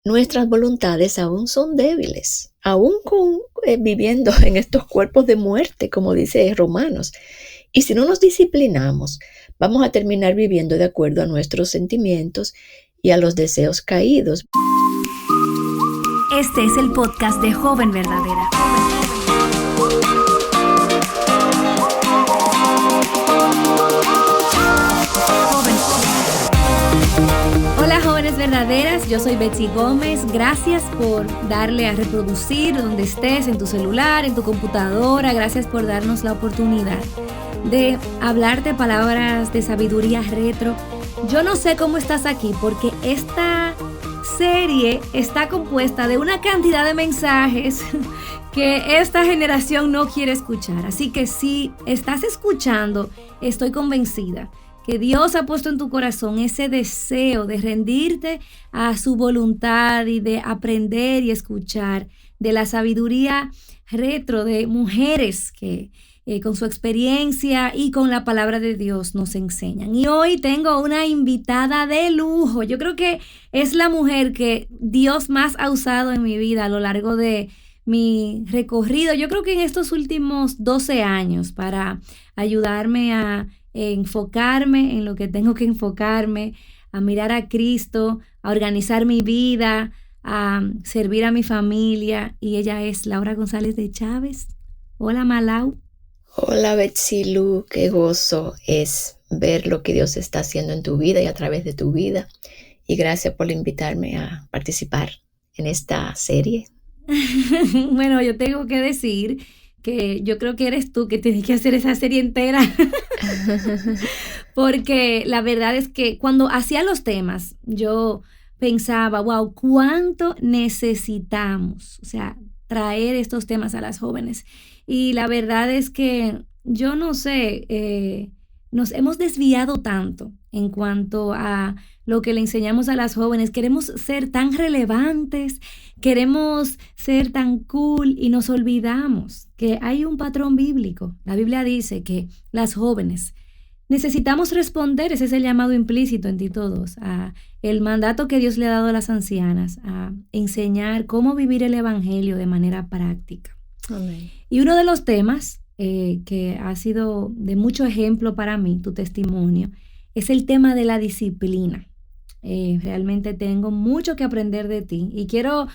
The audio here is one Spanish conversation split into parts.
nuestras voluntades aún son débiles, aún viviendo en estos cuerpos de muerte, como dice Romanos. Y si no nos disciplinamos, vamos a terminar viviendo de acuerdo a nuestros sentimientos y a los deseos caídos. Este es el podcast de Joven Verdadera. Hola jóvenes verdaderas, yo soy Betsy Gómez. Gracias por darle a reproducir donde estés, en tu celular, en tu computadora. Gracias por darnos la oportunidad de hablarte palabras de sabiduría retro. Yo no sé cómo estás aquí porque esta serie está compuesta de una cantidad de mensajes que esta generación no quiere escuchar. Así que si estás escuchando, estoy convencida que Dios ha puesto en tu corazón ese deseo de rendirte a su voluntad y de aprender y escuchar de la sabiduría retro de mujeres que con su experiencia y con la palabra de Dios nos enseñan. Y hoy tengo una invitada de lujo. Yo creo que es la mujer que Dios más ha usado en mi vida a lo largo de mi recorrido. Yo creo que en estos últimos 12 años para ayudarme a enfocarme en lo que tengo que enfocarme, a mirar a Cristo, a organizar mi vida, a servir a mi familia. Y ella es Laura González de Chávez. Hola, Malau. Hola Betsy Lu, qué gozo es ver lo que Dios está haciendo en tu vida y a través de tu vida. Y gracias por invitarme a participar en esta serie. Bueno, yo tengo que decir que yo creo que eres tú que tienes que hacer esa serie entera. Porque la verdad es que cuando hacía los temas, yo pensaba, wow, ¿cuánto necesitamos? O sea, traer estos temas a las jóvenes. Y la verdad es que yo no sé, nos hemos desviado tanto en cuanto a lo que le enseñamos a las jóvenes. Queremos ser tan relevantes, queremos ser tan cool y nos olvidamos que hay un patrón bíblico. La Biblia dice que las jóvenes necesitamos responder, ese es el llamado implícito en Tito 2, a el mandato que Dios le ha dado a las ancianas, a enseñar cómo vivir el evangelio de manera práctica. Amén. Y uno de los temas que ha sido de mucho ejemplo para mí, tu testimonio, es el tema de la disciplina. Realmente tengo mucho que aprender de ti y quiero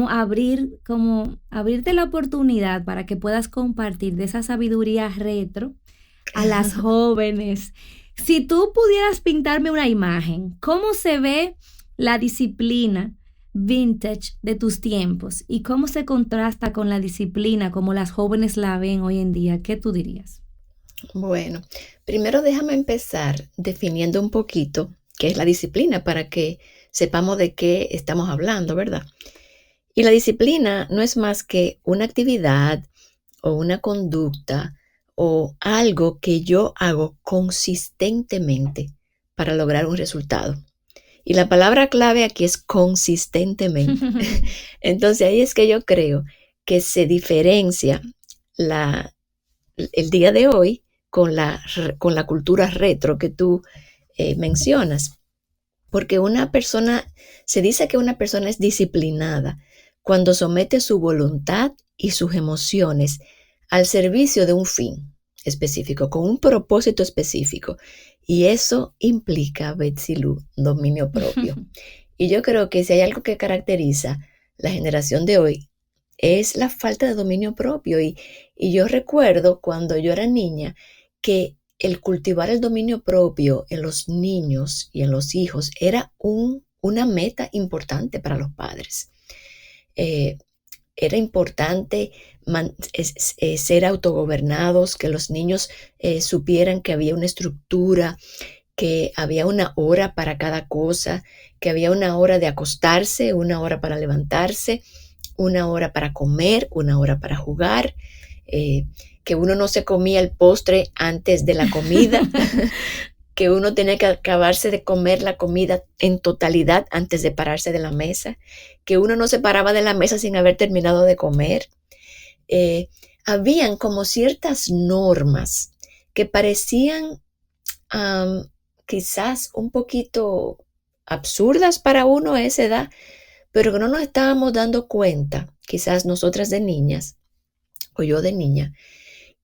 abrirte la oportunidad para que puedas compartir de esa sabiduría retro a las jóvenes. Si tú pudieras pintarme una imagen, ¿cómo se ve la disciplina vintage de tus tiempos y cómo se contrasta con la disciplina como las jóvenes la ven hoy en día? ¿Qué tú dirías? Bueno, primero déjame empezar definiendo un poquito qué es la disciplina para que sepamos de qué estamos hablando, ¿verdad? Y la disciplina no es más que una actividad o una conducta o algo que yo hago consistentemente para lograr un resultado. Y la palabra clave aquí es consistentemente. Entonces ahí es que yo creo que se diferencia el día de hoy con la cultura retro que tú mencionas. Porque se dice que una persona es disciplinada cuando somete su voluntad y sus emociones al servicio de un fin específico, con un propósito específico. Y eso implica, Betsy Lu, dominio propio. Y yo creo que si hay algo que caracteriza la generación de hoy, es la falta de dominio propio. Y yo recuerdo cuando yo era niña que el cultivar el dominio propio en los niños y en los hijos era una meta importante para los padres. Era importante ser autogobernados, que los niños supieran que había una estructura, que había una hora para cada cosa, que había una hora de acostarse, una hora para levantarse, una hora para comer, una hora para jugar, que uno no se comía el postre antes de la comida, que uno tenía que acabarse de comer la comida en totalidad antes de pararse de la mesa, que uno no se paraba de la mesa sin haber terminado de comer. Habían como ciertas normas que parecían quizás un poquito absurdas para uno a esa edad, pero que no nos estábamos dando cuenta, quizás nosotras de niñas, o yo de niña,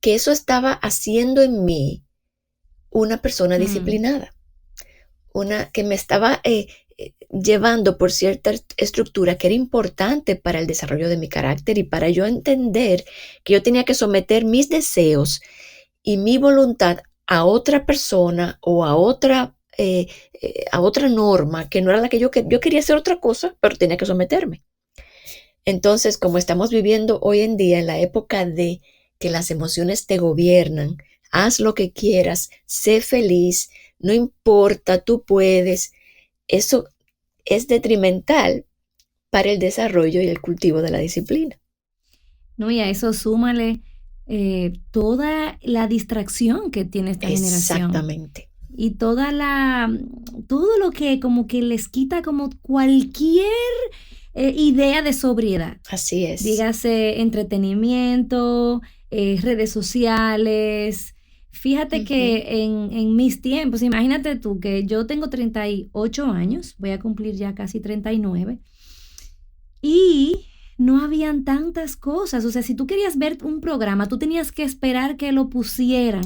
que eso estaba haciendo en mí una persona disciplinada, una que me estaba llevando por cierta estructura que era importante para el desarrollo de mi carácter y para yo entender que yo tenía que someter mis deseos y mi voluntad a otra persona o a otra norma que no era la que yo quería hacer otra cosa, pero tenía que someterme. Entonces, como estamos viviendo hoy en día en la época de que las emociones te gobiernan, haz lo que quieras, sé feliz, no importa, tú puedes, eso es detrimental para el desarrollo y el cultivo de la disciplina. No, y a eso súmale toda la distracción que tiene esta generación. Exactamente. Y todo lo que como que les quita como cualquier idea de sobriedad. Así es. Dígase entretenimiento, redes sociales. Fíjate que en mis tiempos, imagínate tú que yo tengo 38 años, voy a cumplir ya casi 39, y no habían tantas cosas. O sea, si tú querías ver un programa, tú tenías que esperar que lo pusieran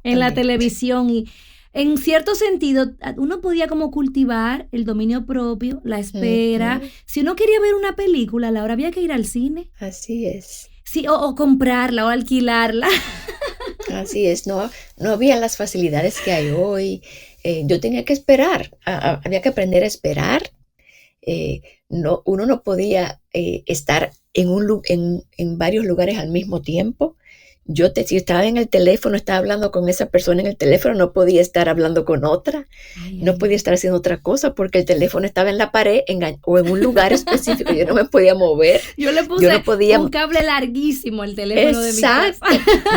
en la televisión y en cierto sentido, uno podía como cultivar el dominio propio, la espera. Si uno quería ver una película, Laura, había que ir al cine. Así es. Sí, o comprarla o alquilarla. Así es, no había las facilidades que hay hoy. Yo tenía que esperar, había que aprender a esperar. Uno no podía estar en varios lugares al mismo tiempo. Si estaba en el teléfono, estaba hablando con esa persona en el teléfono, no podía estar hablando con otra, no podía estar haciendo otra cosa porque el teléfono estaba en la pared o en un lugar específico, yo no me podía mover. Yo le puse un cable larguísimo al teléfono de mi casa.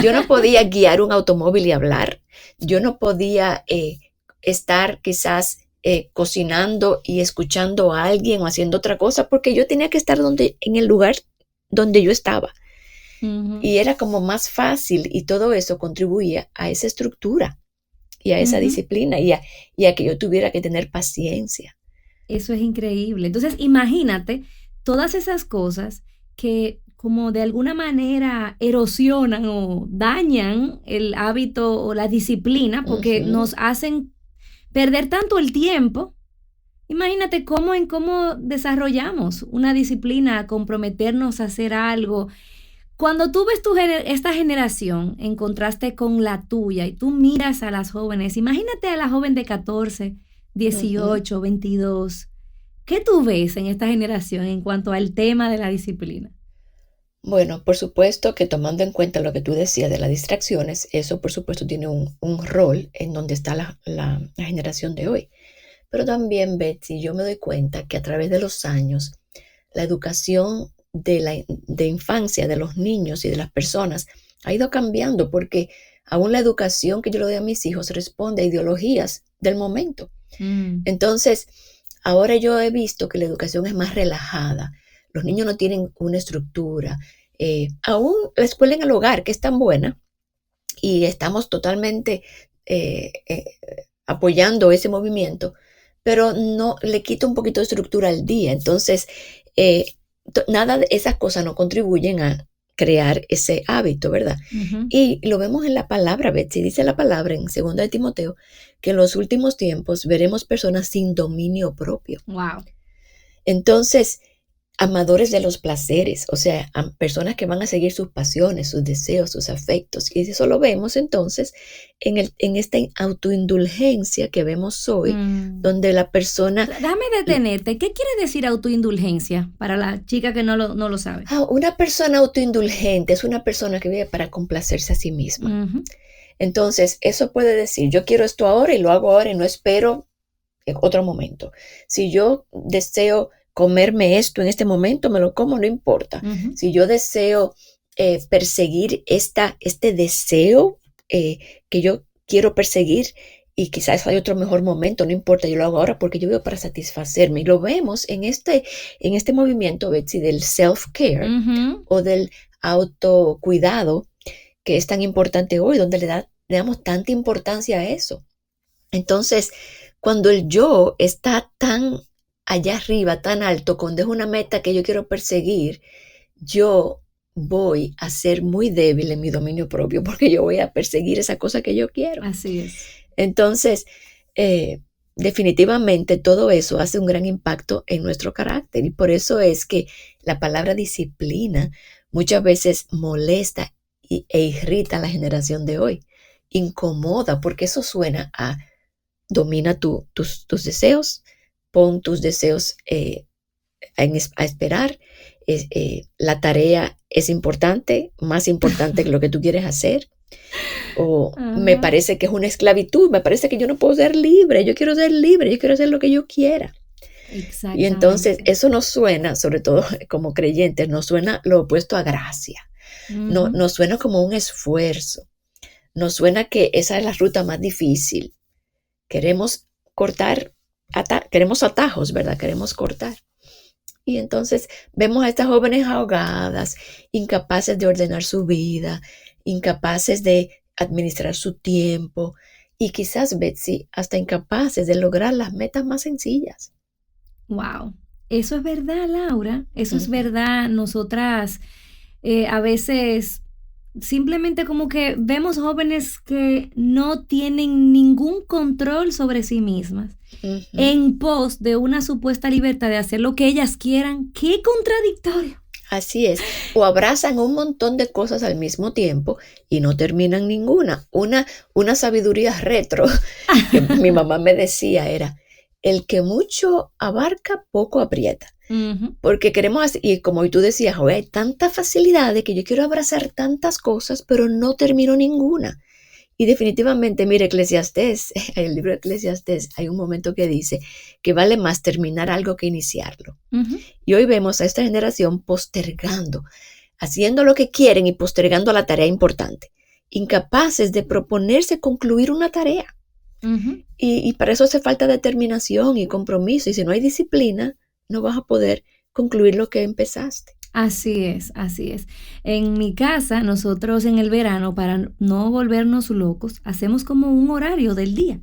Yo no podía guiar un automóvil y hablar, yo no podía estar quizás cocinando y escuchando a alguien o haciendo otra cosa porque yo tenía que estar en el lugar donde yo estaba. Y era como más fácil y todo eso contribuía a esa estructura y a esa disciplina y a que yo tuviera que tener paciencia. Eso es increíble. Entonces, imagínate todas esas cosas que como de alguna manera erosionan o dañan el hábito o la disciplina porque nos hacen perder tanto el tiempo. Imagínate cómo desarrollamos una disciplina, comprometernos a hacer algo. Cuando tú ves esta generación en contraste con la tuya y tú miras a las jóvenes, imagínate a la joven de 14, 18, 22. ¿Qué tú ves en esta generación en cuanto al tema de la disciplina? Bueno, por supuesto que tomando en cuenta lo que tú decías de las distracciones, eso por supuesto tiene un rol en donde está la generación de hoy. Pero también, Betsy, yo me doy cuenta que a través de los años, la educación de infancia de los niños y de las personas ha ido cambiando porque aún la educación que yo le doy a mis hijos responde a ideologías del momento. Entonces, ahora yo he visto que la educación es más relajada. Los niños no tienen una estructura. Aún la escuela en el hogar, que es tan buena, y estamos totalmente apoyando ese movimiento, pero no le quita un poquito de estructura al día. Entonces, nada de esas cosas no contribuyen a crear ese hábito, ¿verdad? Y lo vemos en la palabra, Betsy, dice la palabra en 2 de Timoteo, que en los últimos tiempos veremos personas sin dominio propio. Wow. Entonces, amadores de los placeres, o sea, personas que van a seguir sus pasiones, sus deseos, sus afectos. Y eso lo vemos entonces en esta autoindulgencia que vemos hoy, donde la persona... Déjame detenerte. ¿Qué quiere decir autoindulgencia para la chica que no lo sabe? Una persona autoindulgente es una persona que vive para complacerse a sí misma. Entonces, eso puede decir, yo quiero esto ahora y lo hago ahora y no espero en otro momento. Si yo deseo comerme esto en este momento, me lo como, no importa. Si yo deseo perseguir este deseo que yo quiero perseguir y quizás hay otro mejor momento, no importa, yo lo hago ahora porque yo vivo para satisfacerme. Y lo vemos en este movimiento, Betsy, del self-care o del autocuidado que es tan importante hoy, donde le damos tanta importancia a eso. Entonces, cuando el yo está tan allá arriba, tan alto, cuando es una meta que yo quiero perseguir, yo voy a ser muy débil en mi dominio propio porque yo voy a perseguir esa cosa que yo quiero. Así es. Entonces, definitivamente todo eso hace un gran impacto en nuestro carácter y por eso es que la palabra disciplina muchas veces molesta e irrita a la generación de hoy, incomoda porque eso suena a domina tus deseos, pon tus deseos a esperar, la tarea es importante, más importante que lo que tú quieres hacer. O me parece que es una esclavitud, me parece que yo no puedo ser libre, yo quiero ser libre, yo quiero hacer lo que yo quiera. Y entonces eso nos suena, sobre todo como creyentes, nos suena lo opuesto a gracia, nos suena como un esfuerzo, nos suena que esa es la ruta más difícil. Queremos cortar, queremos atajos, ¿verdad? Queremos cortar. Y entonces vemos a estas jóvenes ahogadas, incapaces de ordenar su vida, incapaces de administrar su tiempo y quizás, Betsy, hasta incapaces de lograr las metas más sencillas. Wow, eso es verdad, Laura, eso es verdad. Nosotras a veces simplemente como que vemos jóvenes que no tienen ningún control sobre sí mismas en pos de una supuesta libertad de hacer lo que ellas quieran. ¡Qué contradictorio! Así es, o abrazan un montón de cosas al mismo tiempo y no terminan ninguna. Una sabiduría retro que mi mamá me decía era, el que mucho abarca, poco aprieta. Porque queremos, y como tú decías, hoy hay tanta facilidad de que yo quiero abrazar tantas cosas, pero no termino ninguna. Y definitivamente, mire, Eclesiastés, en el libro de Eclesiastés hay un momento que dice que vale más terminar algo que iniciarlo. Y hoy vemos a esta generación postergando, haciendo lo que quieren y postergando la tarea importante, incapaces de proponerse concluir una tarea. Y para eso hace falta determinación y compromiso. Y si no hay disciplina, no vas a poder concluir lo que empezaste. Así es, así es. En mi casa, nosotros en el verano, para no volvernos locos, hacemos como un horario del día.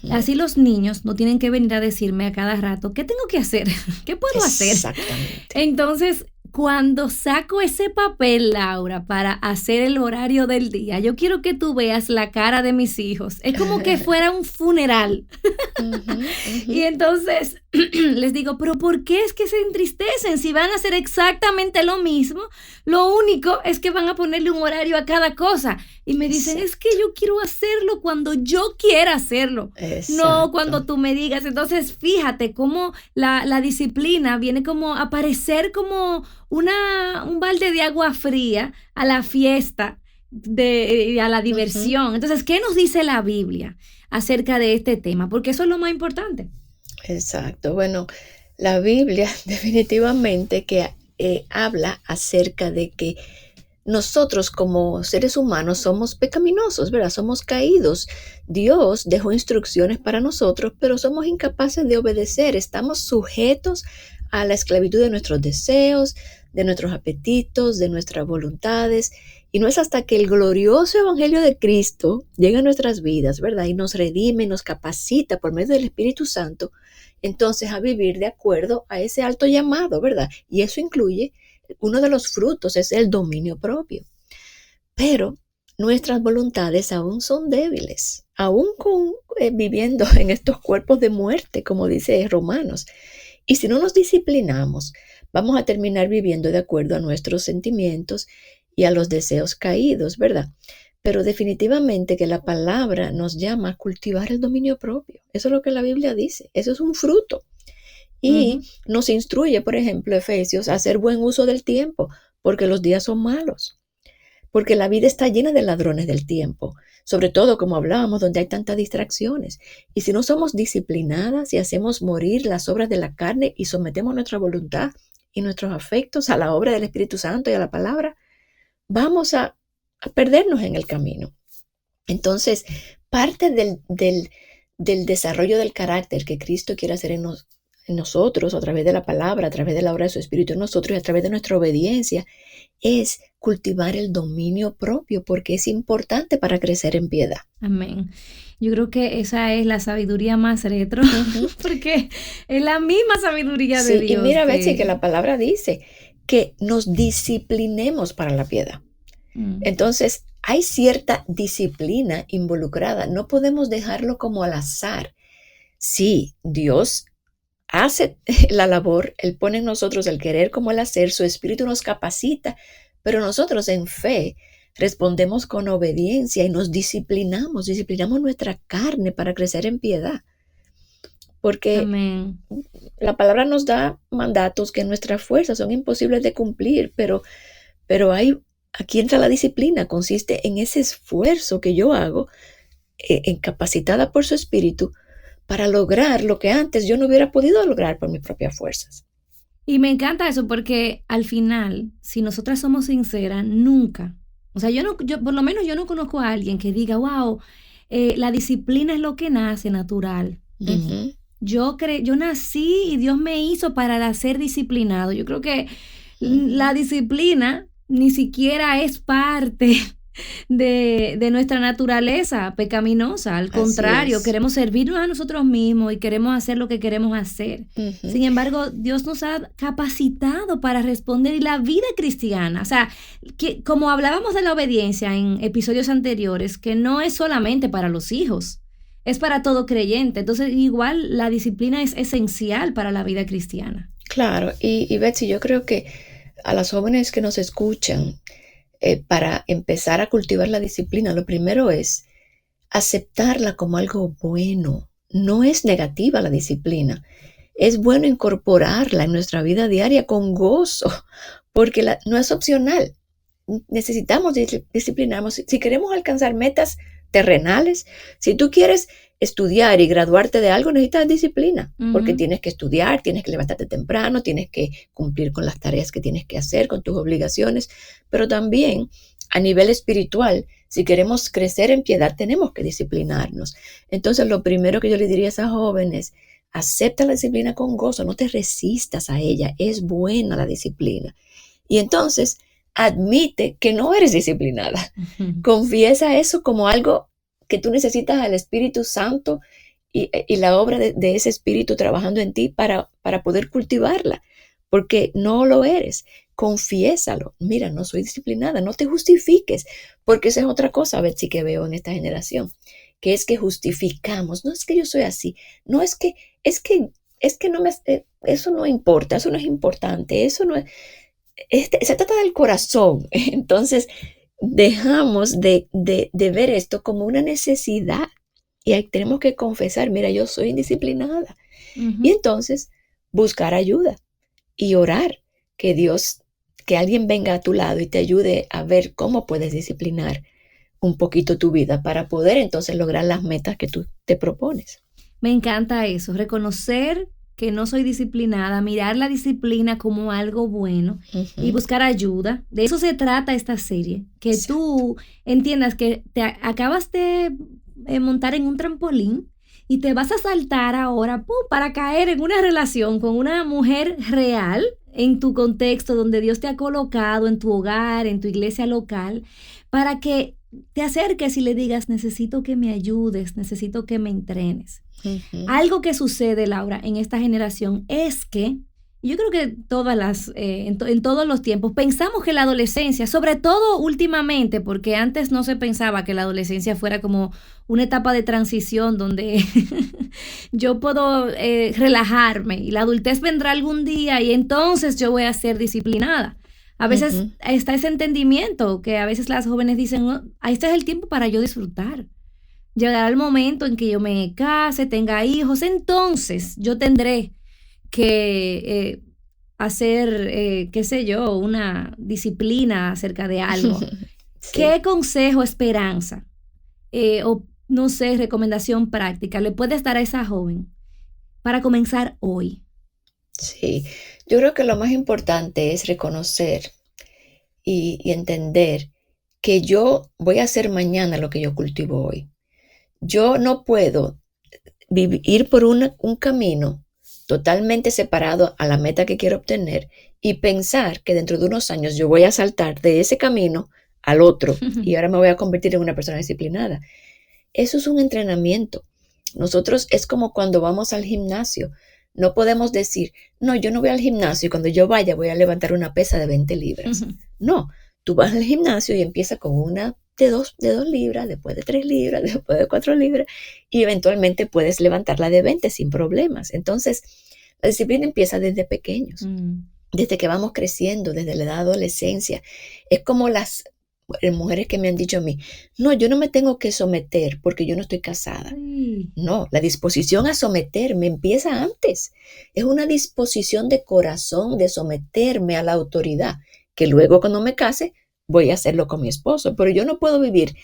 Así los niños no tienen que venir a decirme a cada rato, ¿qué tengo que hacer? ¿Qué puedo hacer? Exactamente. Entonces, cuando saco ese papel, Laura, para hacer el horario del día, yo quiero que tú veas la cara de mis hijos. Es como que fuera un funeral. Y entonces les digo, ¿pero por qué es que se entristecen? Si van a hacer exactamente lo mismo, lo único es que van a ponerle un horario a cada cosa. Y me dicen, es que yo quiero hacerlo cuando yo quiera hacerlo, no cuando tú me digas. Entonces, fíjate cómo la disciplina viene como a parecer como un balde de agua fría a la fiesta, a la diversión. Entonces, ¿qué nos dice la Biblia acerca de este tema? Porque eso es lo más importante. Exacto. Bueno, la Biblia definitivamente que habla acerca de que nosotros como seres humanos somos pecaminosos, ¿verdad? Somos caídos. Dios dejó instrucciones para nosotros, pero somos incapaces de obedecer. Estamos sujetos a la esclavitud de nuestros deseos, de nuestros apetitos, de nuestras voluntades. Y no es hasta que el glorioso evangelio de Cristo llega a nuestras vidas, ¿verdad? Y nos redime, nos capacita por medio del Espíritu Santo, entonces a vivir de acuerdo a ese alto llamado, ¿verdad? Y eso incluye, uno de los frutos es el dominio propio. Pero nuestras voluntades aún son débiles, aún viviendo en estos cuerpos de muerte, como dice Romanos. Y si no nos disciplinamos, vamos a terminar viviendo de acuerdo a nuestros sentimientos y a los deseos caídos, ¿verdad? Pero definitivamente que la palabra nos llama a cultivar el dominio propio. Eso es lo que la Biblia dice. Eso es un fruto. Y nos instruye, por ejemplo, Efesios, a hacer buen uso del tiempo, porque los días son malos. Porque la vida está llena de ladrones del tiempo. Sobre todo, como hablábamos, donde hay tantas distracciones. Y si no somos disciplinadas y hacemos morir las obras de la carne y sometemos nuestra voluntad y nuestros afectos a la obra del Espíritu Santo y a la palabra, vamos a perdernos en el camino. Entonces, parte del desarrollo del carácter que Cristo quiere hacer en nosotros, a través de la palabra, a través de la obra de su Espíritu en nosotros y a través de nuestra obediencia, es cultivar el dominio propio, porque es importante para crecer en piedad. Amén. Yo creo que esa es la sabiduría más retro, porque es la misma sabiduría de Sí, y Dios mira, Betsy, que que... la palabra dice que nos disciplinemos para la piedad. Mm, Entonces, hay cierta disciplina involucrada. No podemos dejarlo como al azar. Sí, Dios hace la labor, Él pone en nosotros el querer como el hacer, su espíritu nos capacita, pero nosotros en fe respondemos con obediencia y nos disciplinamos nuestra carne para crecer en piedad, porque amén. la palabra nos da mandatos que nuestras fuerzas son imposibles de cumplir, pero aquí entra la disciplina, consiste en ese esfuerzo que yo hago, capacitada por su espíritu, para lograr lo que antes yo no hubiera podido lograr por mis propias fuerzas. Y me encanta eso porque al final, si nosotras somos sinceras, nunca, o sea, yo por lo menos yo no conozco a alguien que diga, wow, la disciplina es lo que nace natural. Ujú. Yo nací y Dios me hizo para ser disciplinado. Yo creo que la Ujú. disciplina ni siquiera es parte de nuestra naturaleza pecaminosa. Al Así contrario, es. queremos servirnos a nosotros mismos y queremos hacer lo que queremos hacer. Ujú. Sin embargo, Dios nos ha capacitado para responder y la vida cristiana, o sea, que como hablábamos de la obediencia en episodios anteriores, que no es solamente para los hijos, es para todo creyente. Entonces, igual la disciplina es esencial para la vida cristiana. Claro, y Betsy, yo creo que a las jóvenes que nos escuchan, para empezar a cultivar la disciplina, lo primero es aceptarla como algo bueno. No es negativa la disciplina. Es bueno incorporarla en nuestra vida diaria con gozo, porque no es opcional. Necesitamos disciplinarnos. Si queremos alcanzar metas terrenales, si tú quieres estudiar y graduarte de algo, necesitas disciplina, porque Ujú. tienes que estudiar, tienes que levantarte temprano, tienes que cumplir con las tareas que tienes que hacer, con tus obligaciones, pero también a nivel espiritual, si queremos crecer en piedad, tenemos que disciplinarnos. Entonces, lo primero que yo le diría a esas jóvenes, acepta la disciplina con gozo, no te resistas a ella, es buena la disciplina. Y entonces, admite que no eres disciplinada. Ujú. Confiesa eso como algo que tú necesitas al Espíritu Santo y la obra de ese Espíritu trabajando en ti para poder cultivarla, porque no lo eres. Confiésalo. Mira, no soy disciplinada, no te justifiques, porque esa es otra cosa, Betsy, que veo en esta generación, que es que justificamos. No es que yo soy así, no es que, es que no me, eso no importa, eso no es importante, eso no es, se trata del corazón. Entonces, dejamos de ver esto como una necesidad y ahí tenemos que confesar, mira, yo soy indisciplinada. Y Ujú. entonces, buscar ayuda y orar que Dios, que alguien venga a tu lado y te ayude a ver cómo puedes disciplinar un poquito tu vida para poder entonces lograr las metas que tú te propones. Me encanta eso, reconocer que no soy disciplinada, mirar la disciplina como algo bueno y Ujú. buscar ayuda. De eso se trata esta serie, que Exacto. tú entiendas que acabas de montar en un trampolín y te vas a saltar ahora para caer en una relación con una mujer real en tu contexto donde Dios te ha colocado, en tu hogar, en tu iglesia local, para que te acerques y le digas, necesito que me ayudes, necesito que me entrenes. Ujú. Algo que sucede, Laura, en esta generación es que, y yo creo que en todos los tiempos, pensamos que la adolescencia, sobre todo últimamente, porque antes no se pensaba que la adolescencia fuera como una etapa de transición donde yo puedo relajarme y la adultez vendrá algún día y entonces yo voy a ser disciplinada. A veces Ujú. está ese entendimiento que a veces las jóvenes dicen, "Oh, este es el tiempo para yo disfrutar. Llegará el momento en que yo me case, tenga hijos, entonces yo tendré que hacer, qué sé yo, una disciplina acerca de algo. Sí. ¿Qué consejo, esperanza o no sé, recomendación práctica le puedes dar a esa joven para comenzar hoy? Sí, yo creo que lo más importante es reconocer y entender que yo voy a hacer mañana lo que yo cultivo hoy. Yo no puedo ir por un camino totalmente separado a la meta que quiero obtener y pensar que dentro de unos años yo voy a saltar de ese camino al otro y ahora me voy a convertir en una persona disciplinada. eso es un entrenamiento. Nosotros es como cuando vamos al gimnasio. No podemos decir, no, yo no voy al gimnasio y cuando yo vaya voy a levantar una pesa de 20 libras. Uh-huh. No, tú vas al gimnasio y empiezas con una de 2 libras, después de 3 libras, después de 4 libras y eventualmente puedes levantarla de 20 sin problemas. Entonces, la disciplina empieza desde pequeños, desde que vamos creciendo, desde la edad de adolescencia. Es como las mujeres que me han dicho a mí, no, yo no me tengo que someter porque yo no estoy casada. No, la disposición a someterme empieza antes. Es una disposición de corazón de someterme a la autoridad, que luego cuando me case voy a hacerlo con mi esposo. Pero yo no puedo vivir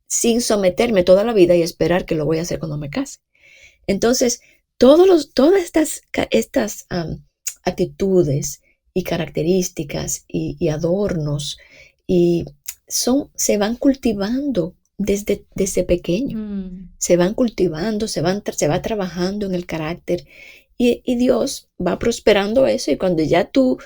sin someterme toda la vida y esperar que lo voy a hacer cuando me case. Entonces, todas estas actitudes y características y adornos se van cultivando desde pequeño. Se van cultivando, se va trabajando en el carácter y Dios va prosperando eso y cuando ya tú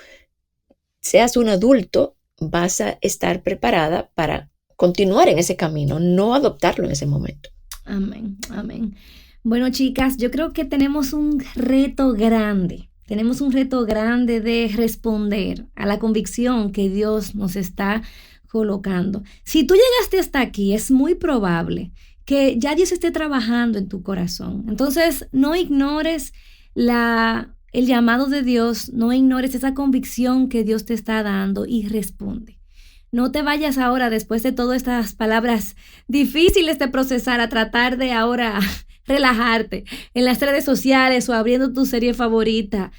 seas un adulto vas a estar preparada para continuar en ese camino, no adoptarlo en ese momento. Amén, amén. Bueno, chicas, yo creo que tenemos un reto grande. Tenemos un reto grande de responder a la convicción que Dios nos está colocando. Si tú llegaste hasta aquí, es muy probable que ya Dios esté trabajando en tu corazón. Entonces, no ignores el llamado de Dios, no ignores esa convicción que Dios te está dando y responde. No te vayas ahora, después de todas estas palabras difíciles de procesar, a tratar de ahora relajarte en las redes sociales o abriendo tu serie favorita.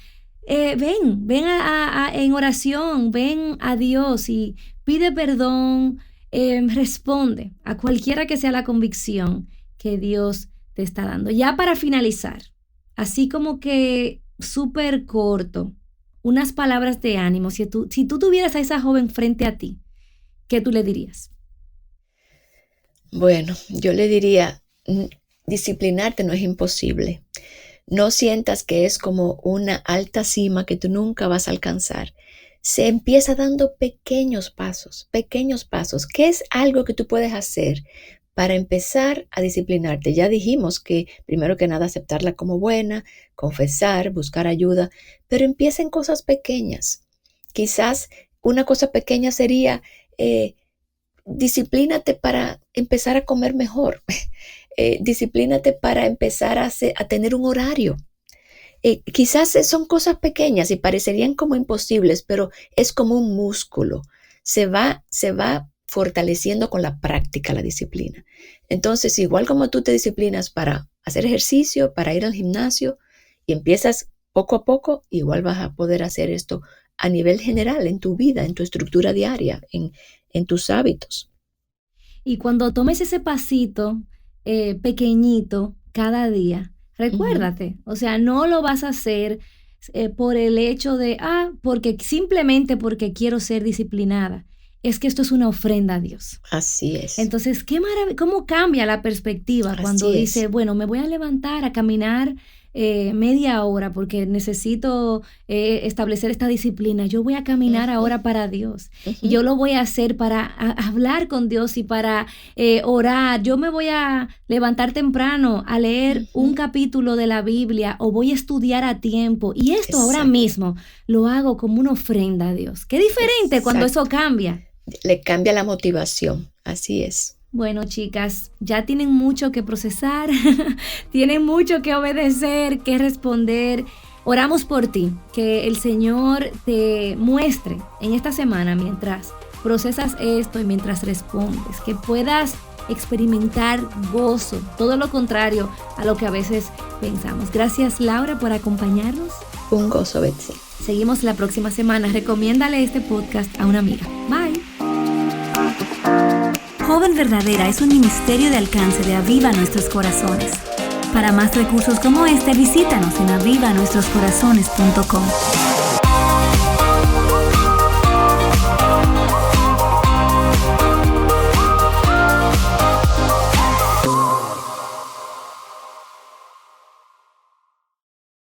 Ven en oración, ven a Dios y pide perdón, responde a cualquiera que sea la convicción que Dios te está dando. Ya para finalizar, así como que súper corto, unas palabras de ánimo. Si tú tuvieras a esa joven frente a ti, ¿qué tú le dirías? Bueno, yo le diría, disciplinarte no es imposible. No sientas que es como una alta cima que tú nunca vas a alcanzar. Se empieza dando pequeños pasos, que es algo que tú puedes hacer para empezar a disciplinarte. Ya dijimos que primero que nada aceptarla como buena, confesar, buscar ayuda, pero empieza en cosas pequeñas. Quizás una cosa pequeña sería disciplínate para empezar a comer mejor. Disciplínate para empezar a tener un horario. Quizás son cosas pequeñas y parecerían como imposibles, pero es como un músculo. Se va fortaleciendo con la práctica, la disciplina. Entonces, igual como tú te disciplinas para hacer ejercicio, para ir al gimnasio y empiezas poco a poco, igual vas a poder hacer esto a nivel general en tu vida, en tu estructura diaria, en tus hábitos. Y cuando tomes ese pasito pequeñito cada día, recuérdate, o sea, no lo vas a hacer por el hecho de, simplemente porque quiero ser disciplinada. Es que esto es una ofrenda a Dios. Así es. Entonces, qué maravilla, cómo cambia la perspectiva cuando dice, bueno, me voy a levantar a caminar media hora porque necesito establecer esta disciplina. Yo voy a caminar ahora para Dios y yo lo voy a hacer para hablar con Dios y para orar. Yo me voy a levantar temprano a leer un capítulo de la Biblia o voy a estudiar a tiempo y esto ahora mismo lo hago como una ofrenda a Dios. Qué diferente cuando eso cambia. Le cambia la motivación, así es. Bueno, chicas, ya tienen mucho que procesar, tienen mucho que obedecer, que responder. Oramos por ti, que el Señor te muestre en esta semana mientras procesas esto y mientras respondes, que puedas experimentar gozo, todo lo contrario a lo que a veces pensamos. Gracias, Laura, por acompañarnos. Un gozo, Betsy. Seguimos la próxima semana. Recomiéndale este podcast a una amiga. Bye. Joven Verdadera es un ministerio de alcance de Aviva Nuestros Corazones. Para más recursos como este, visítanos en avivanuestroscorazones.com.